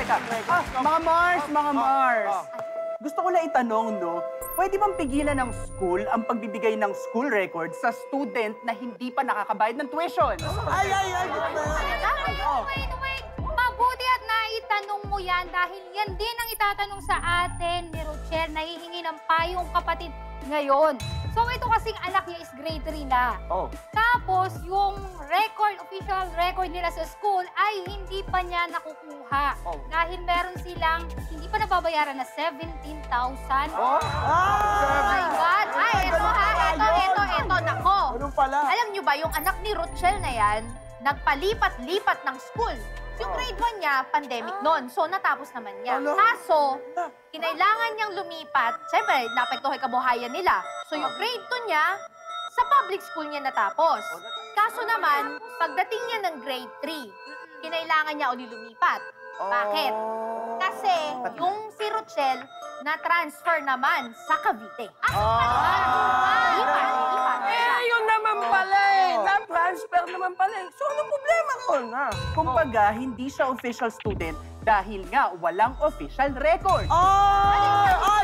teka. Mga Mars, mga Mars. Gusto ko lang itanong, no? Pwede bang pigilan ng school ang pagbibigay ng school record sa student na hindi pa nakakabayad ng tuition? Ay! Wait. Mabuti at naitanong mo yan dahil yan din ang itatanong sa atin ni Rochelle. Nahihingi ng payong kapatid ngayon. So ito kasing anak niya is grade 3 na. Oh. Tapos yung official record nila sa school ay hindi pa niya nakukuha. Oh. Dahil meron silang hindi pa nababayaran na 17,000. Oh? Oh my God! Ay, ito, nako. Ano pala? Alam niyo ba, yung anak ni Rochelle na yan, nagpalipat-lipat ng school. Yung grade 1 niya, pandemic noon. So, natapos naman niya. Kaso, kinailangan niyang lumipat. Siyempre, naapektuhan kabuhayan nila. So, yung grade 2 niya, sa public school niya natapos. Kaso naman, pagdating niya ng grade 3, kinailangan niya uli lumipat. Bakit? Kasi, yung si Rochelle, na-transfer naman sa Cavite. Lipat. Yun naman pala eh. Na-transfer naman pala eh. So, anong problema ko na? Kumbaga, hindi siya official student dahil nga walang official record.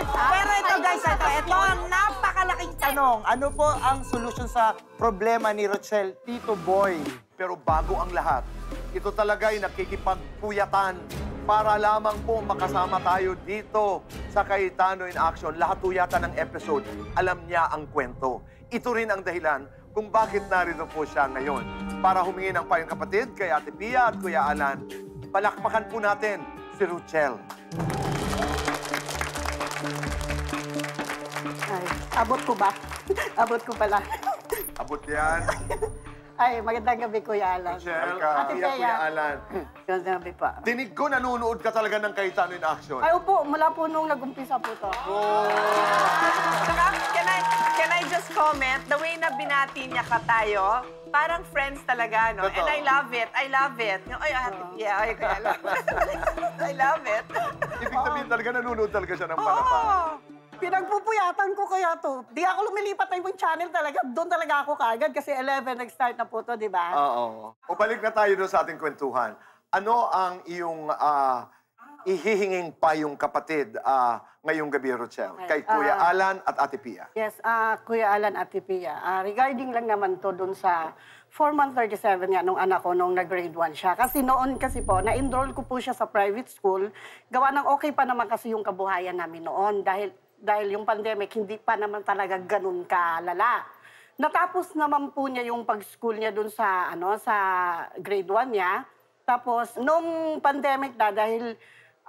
Pero ito guys, ito ang napakalaking tanong. Ano po ang solusyon sa problema ni Rochelle, Tito Boy? Pero bago ang lahat, ito talaga ay nakikipagpuyatan para lamang po makasama tayo dito sa Cayetano in Action. Lahat po yata ng episode, alam niya ang kwento. Ito rin ang dahilan kung bakit narito po siya ngayon. Para humingi ng payong kapatid kay Ate Pia at Kuya Alan, palakpakan po natin si Rochelle. Ay, abot ko ba? Abot ko pala. Abot yan. Ay, magandang gabi, Kuya Alan. Rochelle, Ate Pia, Pia. Kuya Alan. Magandang gabi pa. Dinig ko, nanonood ka talaga ng Cayetano in Action. Ay, opo, mula po nung nag-umpisa po to. Saka, can I just comment? The way na binati niya ka tayo, parang friends talaga, no? Totoo. And I love it. Yung, ay, Ate Pia, ay, Kuya Alan. I love it. Ibig sabihin talaga, nanonood talaga siya ng palapa. Pinagpupuyatan ko kaya to. Di ako lumilipat na yung channel talaga. Doon talaga ako kaagad kasi 11 nag-start na po to, di ba? Oo. O balik na tayo doon sa ating kwentuhan. Ano ang iyong ihihinging payong kapatid ngayong gabi, Rochelle? Kay Kuya Alan at Ate Pia. Yes, Kuya Alan at Pia. Regarding lang naman to doon sa Form 137 nga nung anak ko nung nag-grade 1 siya. Kasi noon kasi po, na-enroll ko po siya sa private school. Gawa ng okay pa naman kasi yung kabuhayan namin noon. Dahil yung pandemic, hindi pa naman talaga ganun kalala. Natapos naman po niya yung pag-school niya dun sa, sa grade 1 niya. Tapos, nung pandemic na, dahil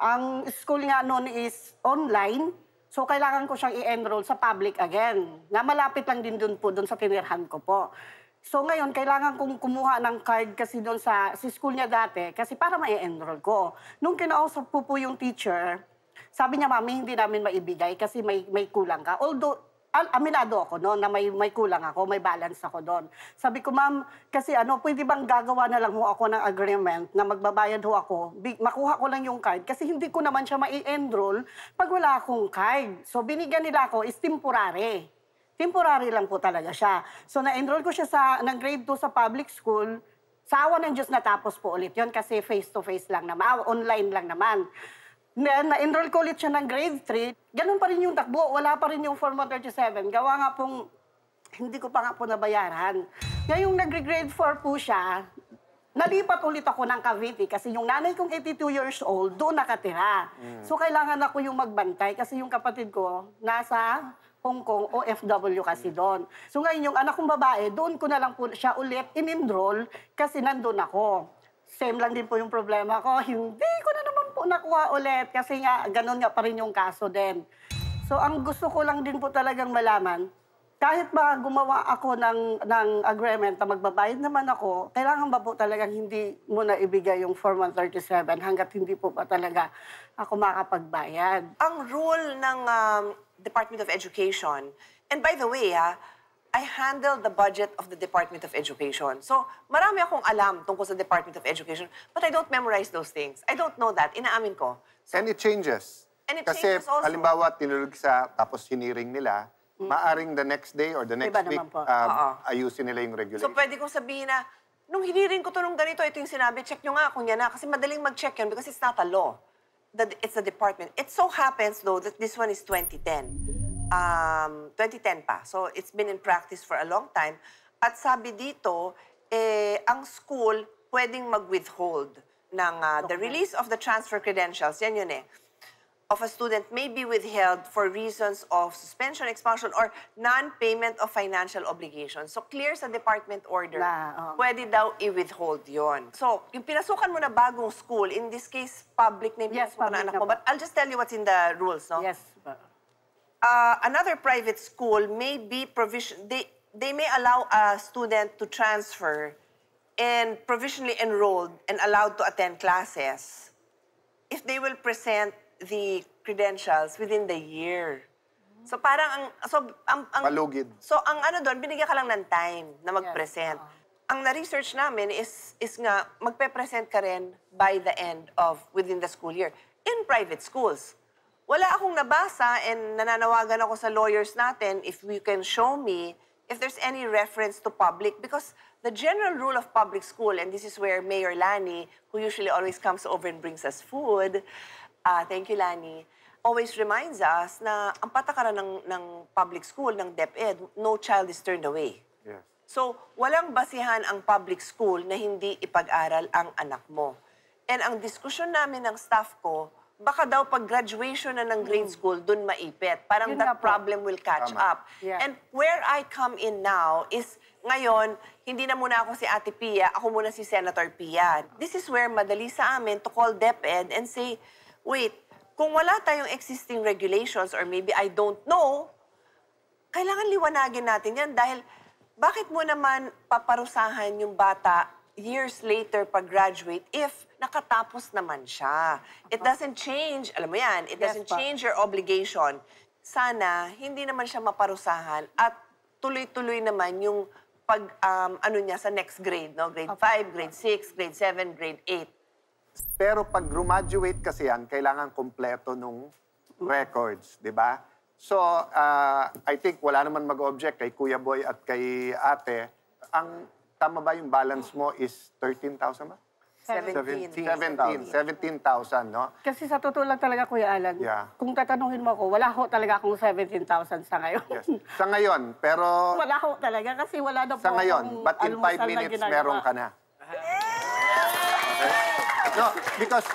ang school nga noon is online, so kailangan ko siyang i-enroll sa public again. Na malapit lang din dun po, dun sa tinirhan ko po. So ngayon, kailangan kong kumuha ng card kasi doon sa school niya dati, kasi para ma-enroll ko. Nung kinausap po yung teacher, sabi niya, Mami, hindi namin maibigay kasi may kulang ka. Although, aminado ako noon na may kulang ako, may balance ako doon. Sabi ko, Ma'am, kasi pwede bang gagawa na lang ho ako ng agreement na magbabayad ho ako, makuha ko lang yung card kasi hindi ko naman siya mai-enroll pag wala akong card. So, binigyan nila ako is temporary. Temporary lang po talaga siya. So, na-enroll ko siya ng grade 2 sa public school. Sa awa ng Diyos natapos po ulit yon kasi face-to-face lang naman, online lang naman. Na-enroll ko ulit siya ng grade 3. Ganun pa rin yung takbo. Wala pa rin yung Form 137. Gawa nga pong, hindi ko pa nga po nabayaran. Ngayong nag-grade 4 po siya, nalipat ulit ako ng Cavite kasi yung nanay kong 82 years old, doon nakatira. So, kailangan ako yung magbantay kasi yung kapatid ko nasa Hong Kong, OFW kasi doon. So, ngayon yung anak kong babae, doon ko na lang po siya ulit in-enroll kasi nandun ako. Same lang din po yung problema ko. Hindi ko na naman po nakuha ulit kasi nga, ganun nga pa rin yung kaso din. So, ang gusto ko lang din po talagang malaman, kahit ba gumawa ako ng agreement na magbabayad naman ako, kailangan ba po talagang hindi mo na ibigay yung Form 137 hanggat hindi po ba talaga ako makapagbayad. Ang rule ng Department of Education, and by the way, I handle the budget of the Department of Education. So, marami akong alam tungkol sa Department of Education, but I don't memorize those things. I don't know that. Inaamin ko. So, and it changes. And it Kasi, changes also. halimbawa, tinulog sa, tapos hiniring nila, maaring the next day or the next Iba week, naman po. ayusin nila yung regulation. So, pwede kong sabihin na, nung hiniring ko to nung ganito, ito yung sinabi, check nyo nga kung yan na. Kasi madaling mag-check yun because it's not a law. it's the department. It so happens, though, that this one is 2010. 2010 pa. So, it's been in practice for a long time. At sabi dito, ang school pwedeng mag-withhold ng the release of the transfer credentials. Yan yun of a student may be withheld for reasons of suspension, expulsion, or non-payment of financial obligations. So, clear sa department order, pwede daw i-withhold yon. So, yung pinasukan mo na bagong school, in this case, public na yung pinasukan na anak mo. But I'll just tell you what's in the rules, no? Yes. Another private school may be they may allow a student to transfer and provisionally enrolled and allowed to attend classes if they will present the credentials within the year. So parang ang Palugid. So ang ano doon, binigyan ka lang ng time na mag-present. Ang na-research namin is nga magpe-present ka rin by the end of within the school year in private schools. Wala akong nabasa and nananawagan ako sa lawyers natin if you can show me if there's any reference to public, because the general rule of public school, and this is where Mayor Lani, who usually always comes over and brings us food, thank you, Lani, always reminds us na ang patakaran ng public school, ng DepEd, no child is turned away. Yes. So, walang basihan ang public school na hindi ipag-aral ang anak mo. And ang diskusyon namin ng staff ko, baka daw pag graduation na ng grade school, dun maipit. Parang that problem will catch up. Yeah. And where I come in now is, ngayon, hindi na muna ako si Ate Pia, ako muna si Senator Pia. This is where madali sa amin to call DepEd and say, wait, kung wala tayong existing regulations or maybe I don't know, kailangan liwanagin natin yan dahil bakit mo naman paparusahan yung bata years later pag-graduate if nakatapos naman siya? It doesn't change, alam mo yan, it doesn't change your obligation. Sana hindi naman siya maparusahan at tuloy-tuloy naman yung ano niya sa next grade, no? Grade 5, grade 6, grade 7, grade 8. Pero pag graduate kasi yan, kailangan kompleto nung records, di ba? So, I think wala naman mag-object kay Kuya Boy at kay Ate. Ang tama ba yung balance mo is 13,000 ba? 17,000, no? Kasi sa totoo lang talaga, Kuya Alan, kung tatanungin mo ako, wala ho talaga akong 17,000 sa ngayon. Yes. Sa ngayon, pero... Wala ho talaga kasi wala na po sa ngayon, but in 5 minutes, meron ka na. Okay? No, because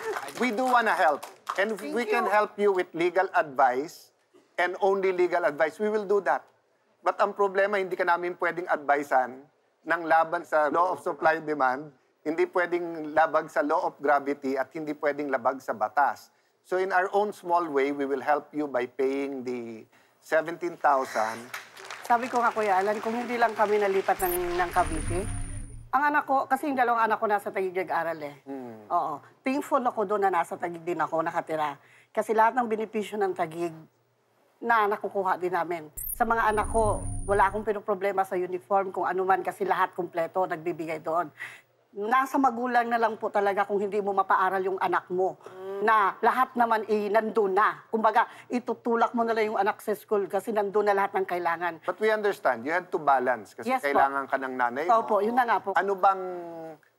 we do wanna help. And if we can help you with legal advice, and only legal advice, we will do that. But ang problema, hindi ka namin pwedeng advisean ng laban sa law of supply and demand, hindi pwedeng labag sa law of gravity at hindi pwedeng labag sa batas. So in our own small way, we will help you by paying the 17,000. Sabi ko nga, Kuya Alan, kung hindi lang kami nalipat ng Cavite, ang anak ko, kasi yung dalawang anak ko nasa Taguig nag-aral eh. Oo. Thankful ako doon na nasa Taguig din ako nakatira. Kasi lahat ng benepisyo ng Taguig na nakukuha din namin. Sa mga anak ko, wala akong pinoproblema sa uniform, kung ano man, kasi lahat kumpleto, nagbibigay doon. Nasa magulang na lang po talaga kung hindi mo mapaaral yung anak mo. Na lahat naman nandun na. Kumbaga, itutulak mo na lang yung anak sa school kasi nandun na lahat ng kailangan. But we understand, you have to balance kasi kailangan ka ng nanay mo. Opo, yun na nga po. Ano bang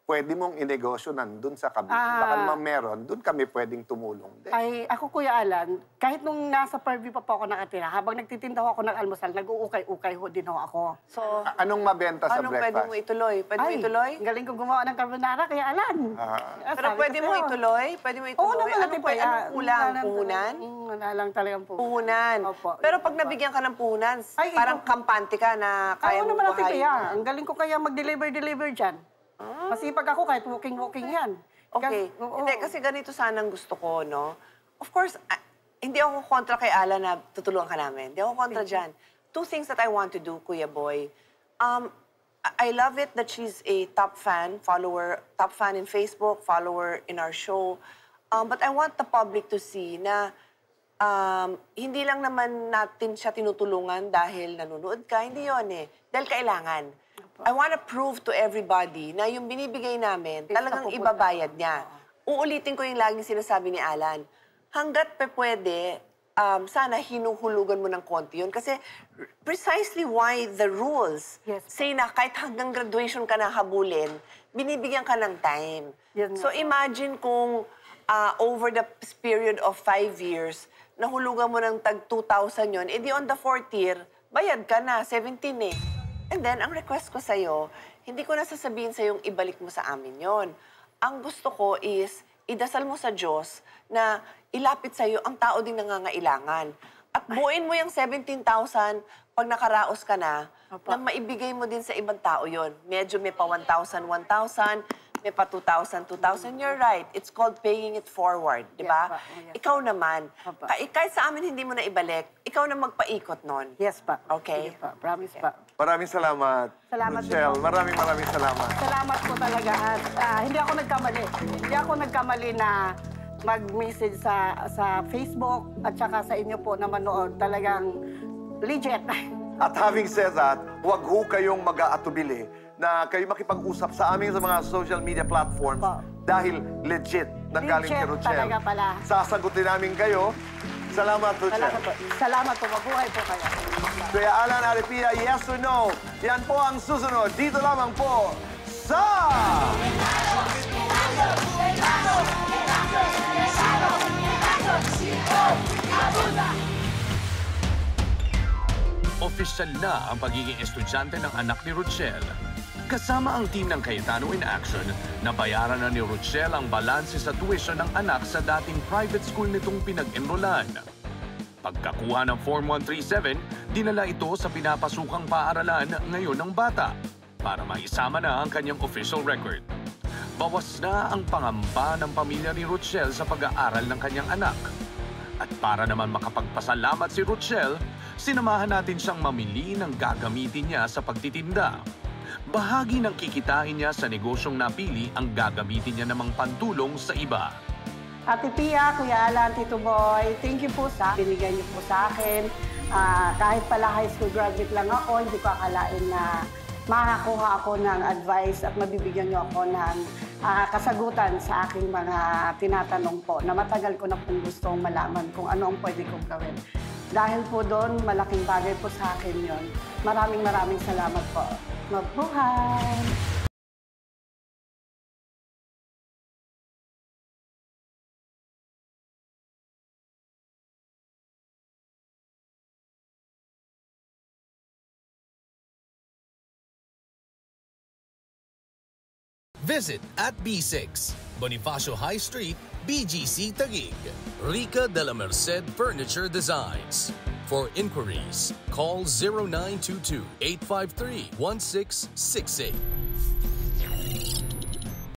pwede mong inegosyo nandun sa Cavite? Baka naman meron, dun kami pwedeng tumulong din. Ay, ako, Kuya Alan, kahit nung nasa Fairview pa po ako nakatira, habang nagtitinda ako ng almusal, nag-uukay-ukay ho din ho ako. So, anong mabenta sa anong breakfast? pwede mo ituloy? Pwede mo ituloy? Galing ko gumawa ng carbonara, Kuya Alan. Pero pwede mo ituloy? Pwede mo ituloy? Oo naman, Anong kulang? Puhunan? Wala lang talagang puhunan. Puhunan. Opo. Pero pag nabigyan ka ng puhunan, parang kampante ka na kaya mo naman natin buhayin. kaya. Ang galing ko kaya mag-deliver dyan. Masipag ako kahit walking yan. Okay. Hindi, kasi ganito sana ang gusto ko, no? Of course, hindi ako kontra kay Ala na tutulungan ka namin. Hindi ako kontra dyan. Two things that I want to do, Kuya Boy. I love it that she's a top fan in Facebook, follower in our show. But I want the public to see na hindi lang naman natin siya tinutulungan dahil nanonood ka. Hindi yon eh. Dahil kailangan. I want to prove to everybody na yung binibigay namin, talagang ibabayad niya. Uulitin ko yung laging sinasabi ni Alan. Hanggat pwede, sana hinuhulugan mo ng konti yun. Kasi precisely why the rules say na kahit hanggang graduation ka na habulin, binibigyan ka ng time. So imagine kung over the period of 5 years, nahulugan mo ng tag 2,000 yun, edi on the 4th year, bayad ka na, 17 eh. And then, ang request ko sa'yo, hindi ko na sasabihin sa'yo ibalik mo sa amin yon. Ang gusto ko is, idasal mo sa Diyos na ilapit sa'yo ang tao din nangangailangan. At buuin mo yung 17,000 pag nakaraos ka na maibigay mo din sa ibang tao yon. Medyo may pa 1,000, 1,000, may pa 2,000, 2,000. You're right. It's called paying it forward, di ba? Yes, ikaw naman, kahit sa amin hindi mo na ibalik, ikaw na magpaikot nun. Yes pa. Okay? Sige pa. Promise pa. Maraming salamat. Salamat Rochelle, din po. maraming salamat. Salamat po talaga. At hindi ako nagkamali. Hindi ako nagkamali na mag-message sa Facebook at saka sa inyo po na manood. Talagang legit. At having said that, huwag ho kayong mag-aatubili na kayo makipag-usap sa amin sa mga social media platforms dahil legit nanggaling kay Legit Rochelle. talaga pala. Sasagutin namin kayo. Salamat, Rochelle. Salamat po. Salamat po. Mabuhay po kayo. Kuya Alan Aripia, yes or no? Yan po ang susunod. Dito lamang po sa... Opisyal na ang pagiging estudyante ng anak ni Rochelle. Kasama ang team ng Cayetano in Action, nabayaran na ni Rochelle ang balanse sa tuition ng anak sa dating private school nitong pinag-enrolan. Pagkakuha ng Form 137, dinala ito sa pinapasukang paaralan ngayon ng bata para maisama na ang kanyang official record. Bawas na ang pangamba ng pamilya ni Rochelle sa pag-aaral ng kanyang anak. At para naman makapagpasalamat si Rochelle, sinamahan natin siyang mamili ng gagamitin niya sa pagtitinda. Bahagi ng kikitain niya sa negosyong napili ang gagamitin niya namang pantulong sa iba. Ate Pia, Kuya Alan, Tito Boy, thank you po sa binigay niyo po sa akin. Kahit pala high school graduate lang ako, hindi ko akalain na makakuha ako ng advice at mabibigyan niyo ako ng kasagutan sa aking mga tinatanong po na matagal ko na pong gustong malaman kung ano ang pwede kong gawin. Dahil po doon, malaking bagay po sa akin yon. Maraming salamat po. Mabuhay! Visit at B6, Bonifacio High Street, BGC Taguig. Rica de la Merced Furniture Designs. For inquiries, call 0922-853-1668.